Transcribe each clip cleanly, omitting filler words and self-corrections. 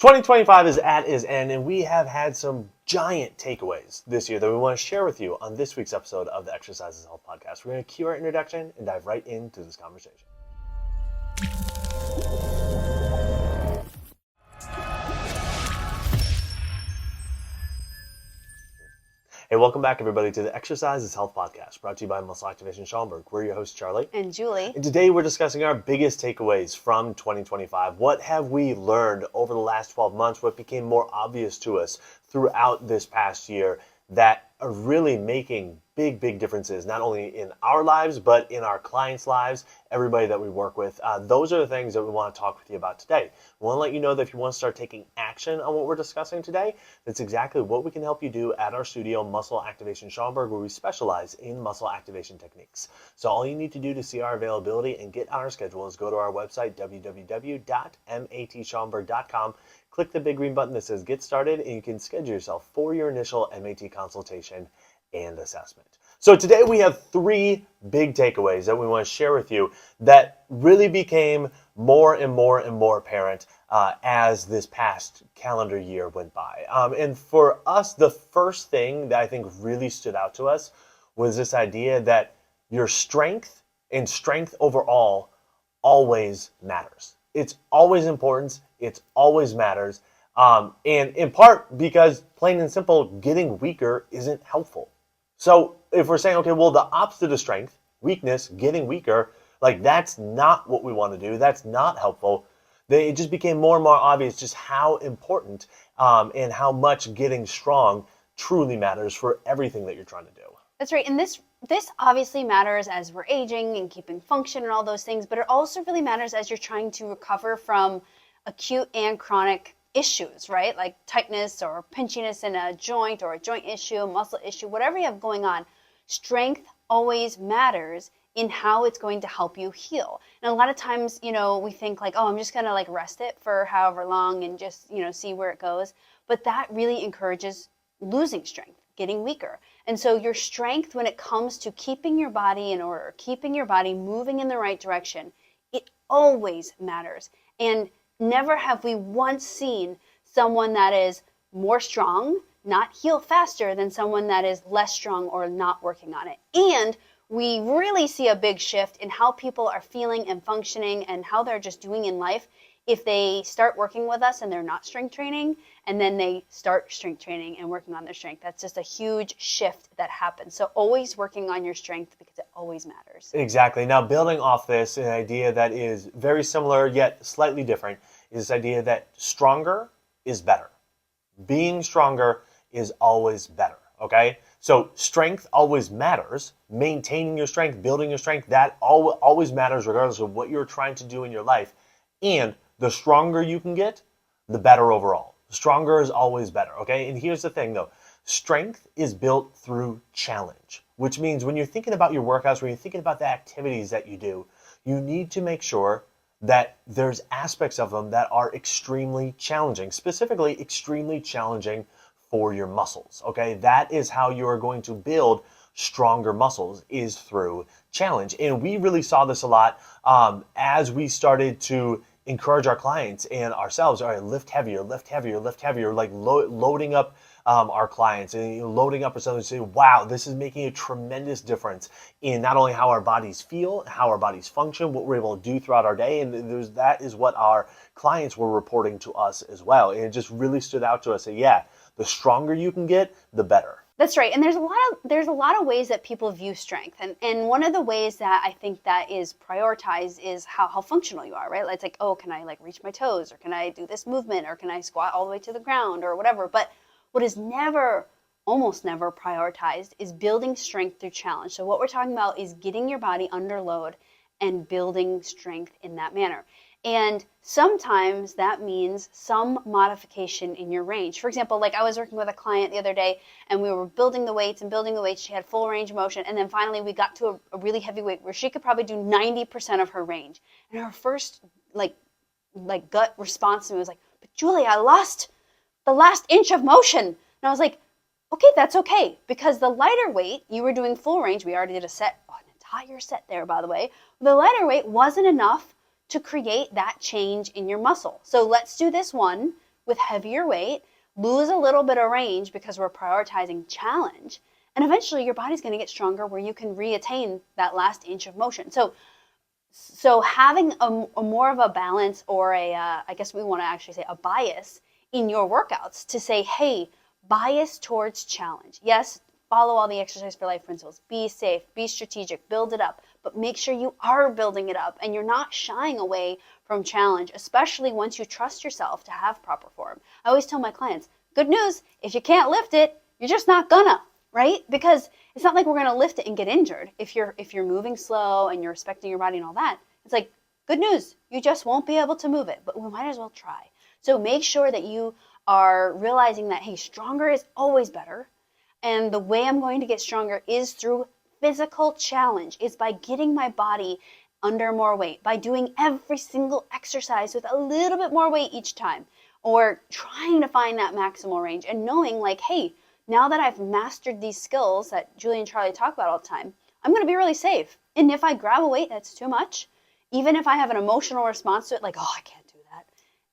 2025 is at its end, and we have had some giant takeaways this year that we want to share with you on this week's episode of the Exercises Health Podcast. We're going to cue our introduction and dive right into this conversation. Hey, welcome back, everybody, to the Exercises Health Podcast, brought to you by Muscle Activation Schaumburg. We're your hosts, Charlie and Julie. And today we're discussing our biggest takeaways from 2025. What have we learned over the last 12 months? What became more obvious to us throughout this past year that are really making big differences, not only in our lives, but in our clients' lives, everybody that we work with. Those are the things that we want to talk with you about today. We want to let you know that if you want to start taking action on what we're discussing today, that's exactly what we can help you do at our studio, Muscle Activation Schaumburg, where we specialize in muscle activation techniques. So all you need to do to see our availability and get on our schedule is go to our website, www.matschaumburg.com. Click the big green button that says Get Started, and you can schedule yourself for your initial MAT consultation and assessment. So today we have three big takeaways that we want to share with you that really became more and more apparent as this past calendar year went by. And for us, the first thing that I think really stood out to us was this idea that your strength and strength overall always matters. It's always important. It always matters. And in part because, plain and simple, getting weaker isn't helpful. So if we're saying, okay, well, the opposite of strength, weakness, getting weaker, like that's not what we want to do. That's not helpful. It just became more and more obvious just how important and how much getting strong truly matters for everything that you're trying to do. That's right. And this obviously matters as we're aging and keeping function and all those things, but it also really matters as you're trying to recover from acute and chronic issues, right? Like tightness or pinchiness in a joint or a joint issue, muscle issue, whatever you have going on. Strength always matters in how it's going to help you heal. And a lot of times, we think like, oh, I'm just going to like rest it for however long and just, see where it goes. But that really encourages losing strength, getting weaker. And so your strength when it comes to keeping your body in order, keeping your body moving in the right direction, it always matters. And never have we once seen someone that is more strong not heal faster than someone that is less strong or not working on it. And we really see a big shift in how people are feeling and functioning and how they're just doing in life if they start working with us and they're not strength training, and then they start strength training and working on their strength. That's just a huge shift that happens. So always working on your strength because it always matters. Exactly. Now, building off this, an idea that is very similar yet slightly different is this idea that stronger is better. Being stronger is always better, okay? So strength always matters. Maintaining your strength, building your strength, that always matters regardless of what you're trying to do in your life. And the stronger you can get, the better overall. Stronger is always better, okay? And here's the thing though, strength is built through challenge, which means when you're thinking about your workouts, when you're thinking about the activities that you do, you need to make sure that there's aspects of them that are extremely challenging, specifically extremely challenging for your muscles, okay? That is how you are going to build stronger muscles, is through challenge. And we really saw this a lot as we started to encourage our clients and ourselves, all right, lift heavier, like loading up our clients and loading up ourselves and saying, wow, this is making a tremendous difference in not only how our bodies feel, how our bodies function, what we're able to do throughout our day. And that is what our clients were reporting to us as well. And it just really stood out to us that, yeah, the stronger you can get, the better. That's right. And there's a lot of ways that people view strength. And one of the ways that I think that is prioritized is how functional you are, right? It's like, oh, can I like reach my toes, or can I do this movement, or can I squat all the way to the ground, or whatever. But what is almost never prioritized is building strength through challenge. So what we're talking about is getting your body under load and building strength in that manner. And sometimes that means some modification in your range. For example, like I was working with a client the other day and we were building the weights. She had full range of motion. And then finally we got to a really heavy weight where she could probably do 90% of her range. And her first like gut response to me was like, but Julie, I lost the last inch of motion. And I was like, okay, that's okay. Because the lighter weight, you were doing full range. We already did an entire set there, by the way. The lighter weight wasn't enough to create that change in your muscle. So let's do this one with heavier weight, lose a little bit of range because we're prioritizing challenge. And eventually your body's going to get stronger where you can reattain that last inch of motion. So having a more of a balance, or I guess we want to actually say a bias in your workouts to say, hey, bias towards challenge. Yes, follow all the exercise for life principles. Be safe, be strategic, build it up, but make sure you are building it up and you're not shying away from challenge, especially once you trust yourself to have proper form. I always tell my clients, good news, if you can't lift it, you're just not gonna, right? Because it's not like we're gonna lift it and get injured. If you're moving slow and you're respecting your body and all that, it's like, good news, you just won't be able to move it, but we might as well try. So make sure that you are realizing that, hey, stronger is always better. And the way I'm going to get stronger is through physical challenge, is by getting my body under more weight, by doing every single exercise with a little bit more weight each time, or trying to find that maximal range and knowing like, hey, now that I've mastered these skills that Julie and Charlie talk about all the time, I'm going to be really safe. And if I grab a weight that's too much, even if I have an emotional response to it, like, oh, I can't do that.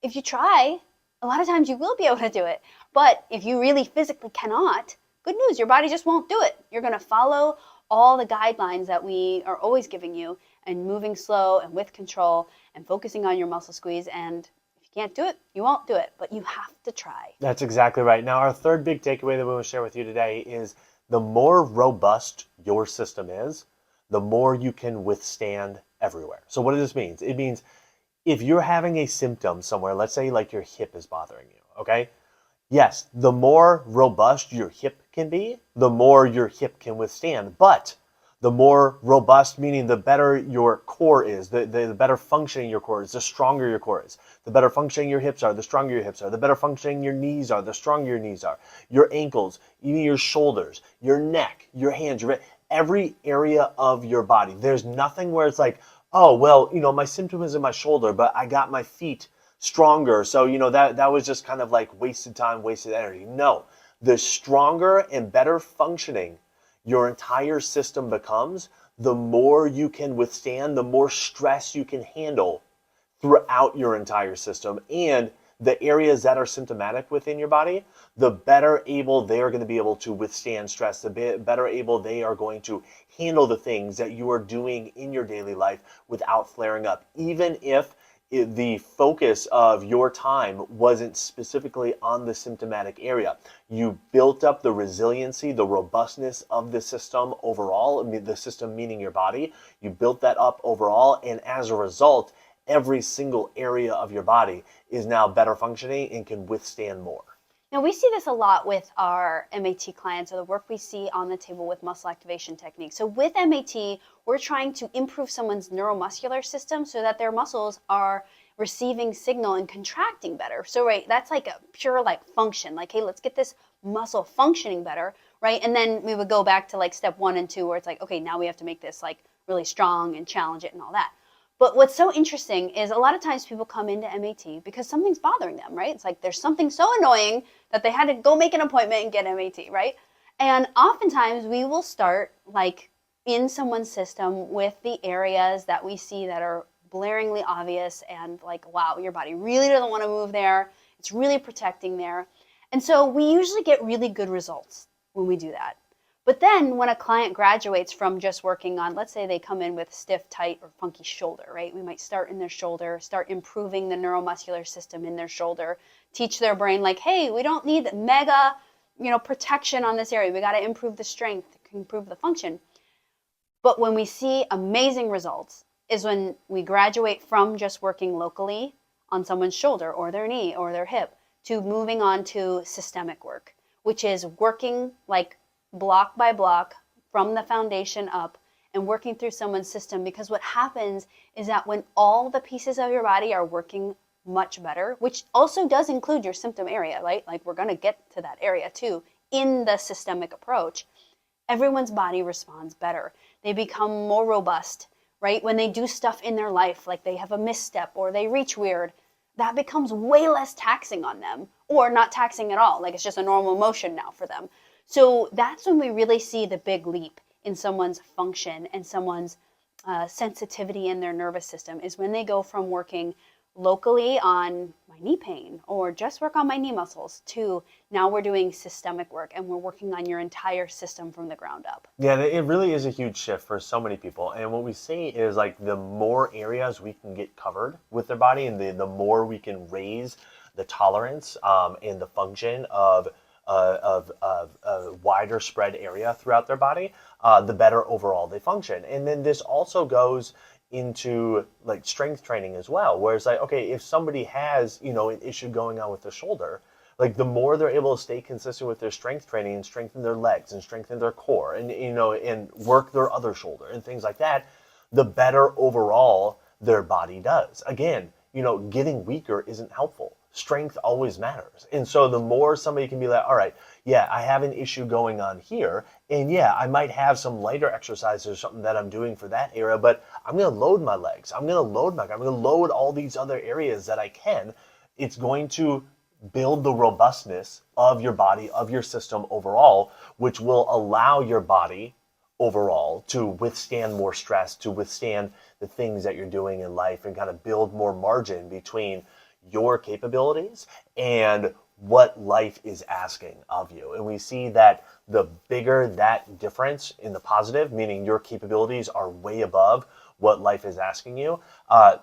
If you try, a lot of times you will be able to do it. But if you really physically cannot, good news, your body just won't do it. You're going to follow all the guidelines that we are always giving you, and moving slow and with control and focusing on your muscle squeeze. And if you can't do it, you won't do it, but you have to try. That's exactly right. Now, our third big takeaway that we want to share with you today is the more robust your system is, the more you can withstand everywhere. So what does this mean? It means if you're having a symptom somewhere, let's say like your hip is bothering you, okay? Yes, the more robust your hip can be, the more your hip can withstand. But the more robust, meaning the better your core is, the better functioning your core is, the stronger your core is. The better functioning your hips are, the stronger your hips are. The better functioning your knees are, the stronger your knees are. Your ankles, even your shoulders, your neck, your hands, every area of your body. There's nothing where it's like, oh, well, my symptom is in my shoulder, but I got my feet stronger. So, that was just kind of like wasted time, wasted energy. No, the stronger and better functioning your entire system becomes, the more you can withstand, the more stress you can handle throughout your entire system. And the areas that are symptomatic within your body, the better able they are going to be able to withstand stress, the better able they are going to handle the things that you are doing in your daily life without flaring up. Even if the focus of your time wasn't specifically on the symptomatic area, you built up the resiliency, the robustness of the system overall, the system meaning your body, you built that up overall, and as a result, every single area of your body is now better functioning and can withstand more. Now, we see this a lot with our MAT clients, or the work we see on the table with muscle activation techniques. So with MAT, we're trying to improve someone's neuromuscular system so that their muscles are receiving signal and contracting better. So, right, that's like a pure function. Like, hey, let's get this muscle functioning better, right? And then we would go back to step 1 and 2 where it's like, okay, now we have to make this really strong and challenge it and all that. But what's so interesting is a lot of times people come into MAT because something's bothering them, right? It's like there's something so annoying that they had to go make an appointment and get MAT, right? And oftentimes we will start in someone's system with the areas that we see that are blaringly obvious and wow, your body really doesn't want to move there. It's really protecting there. And so we usually get really good results when we do that. But then when a client graduates from just working on, let's say they come in with stiff, tight, or funky shoulder, right? We might start in their shoulder, start improving the neuromuscular system in their shoulder, teach their brain hey, we don't need mega, protection on this area. We got to improve the strength, improve the function. But when we see amazing results is when we graduate from just working locally on someone's shoulder or their knee or their hip to moving on to systemic work, which is working block by block from the foundation up and working through someone's system. Because what happens is that when all the pieces of your body are working much better, which also does include your symptom area, right? We're going to get to that area too in the systemic approach, everyone's body responds better. They become more robust, right? When they do stuff in their life, they have a misstep or they reach weird, that becomes way less taxing on them, or not taxing at all. It's just a normal motion now for them. So that's when we really see the big leap in someone's function and someone's sensitivity in their nervous system, is when they go from working locally on my knee pain or just work on my knee muscles to now we're doing systemic work and we're working on your entire system from the ground up. Yeah, it really is a huge shift for so many people. And what we see is like the more areas we can get covered with their body and the more we can raise the tolerance and the function of a wider spread area throughout their body, the better overall they function. And then this also goes into like strength training as well, where it's like, okay, if somebody has, an issue going on with their shoulder, like the more they're able to stay consistent with their strength training and strengthen their legs and strengthen their core and, and work their other shoulder and things like that, the better overall their body does. Again, getting weaker isn't helpful. Strength always matters. And so the more somebody can be like, all right, yeah, I have an issue going on here. And yeah, I might have some lighter exercises or something that I'm doing for that area, but I'm going to load my legs. I'm going to load I'm going to load all these other areas that I can. It's going to build the robustness of your body, of your system overall, which will allow your body overall to withstand more stress, to withstand the things that you're doing in life and kind of build more margin between your capabilities and what life is asking of you. And we see that the bigger that difference in the positive, meaning your capabilities are way above what life is asking you,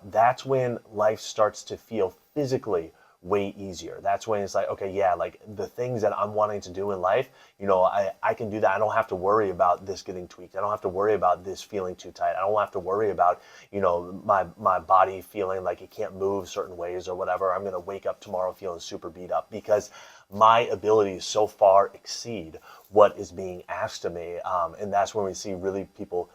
that's when life starts to feel physically way easier. That's when it's like, okay, yeah, like the things that I'm wanting to do in life, I can do that. I don't have to worry about this getting tweaked. I don't have to worry about this feeling too tight. I don't have to worry about, my body feeling like it can't move certain ways or whatever. I'm going to wake up tomorrow feeling super beat up because my abilities so far exceed what is being asked of me. And that's when we see really people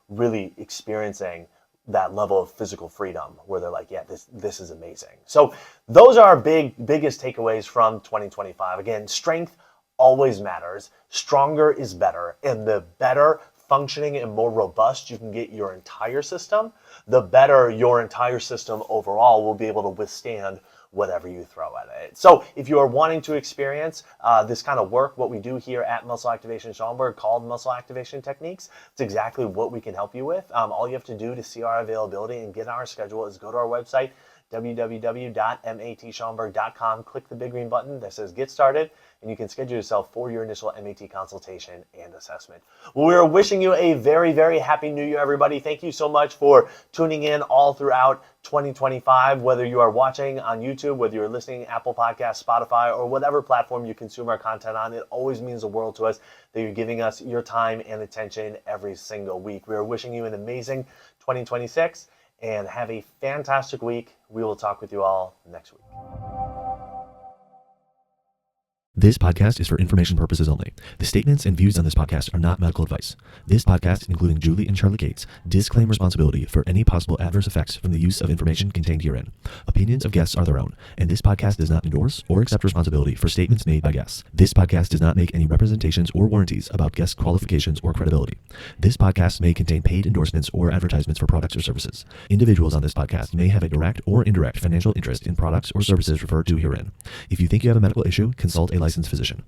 really experiencing that level of physical freedom where they're like, yeah, this is amazing. So those are our biggest takeaways from 2025. Again, strength always matters. Stronger is better. And the better functioning and more robust you can get your entire system, the better your entire system overall will be able to withstand whatever you throw at it. So if you are wanting to experience this kind of work, what we do here at Muscle Activation Schaumburg called Muscle Activation Techniques, it's exactly what we can help you with. All you have to do to see our availability and get on our schedule is go to our website, www.matschaumburg.com, click the big green button that says Get Started, and you can schedule yourself for your initial MAT consultation and assessment. Well, we're wishing you a very, very happy new year, everybody. Thank you so much for tuning in all throughout 2025, whether you are watching on YouTube, whether you're listening Apple Podcasts, Spotify, or whatever platform you consume our content on. It always means the world to us that you're giving us your time and attention every single week. We are wishing you an amazing 2026 and have a fantastic week. We will talk with you all next week. This podcast is for information purposes only. The statements and views on this podcast are not medical advice. This podcast, including Julie and Charlie Gates, disclaim responsibility for any possible adverse effects from the use of information contained herein. Opinions of guests are their own, and this podcast does not endorse or accept responsibility for statements made by guests. This podcast does not make any representations or warranties about guest qualifications or credibility. This podcast may contain paid endorsements or advertisements for products or services. Individuals on this podcast may have a direct or indirect financial interest in products or services referred to herein. If you think you have a medical issue, consult a licensed physician.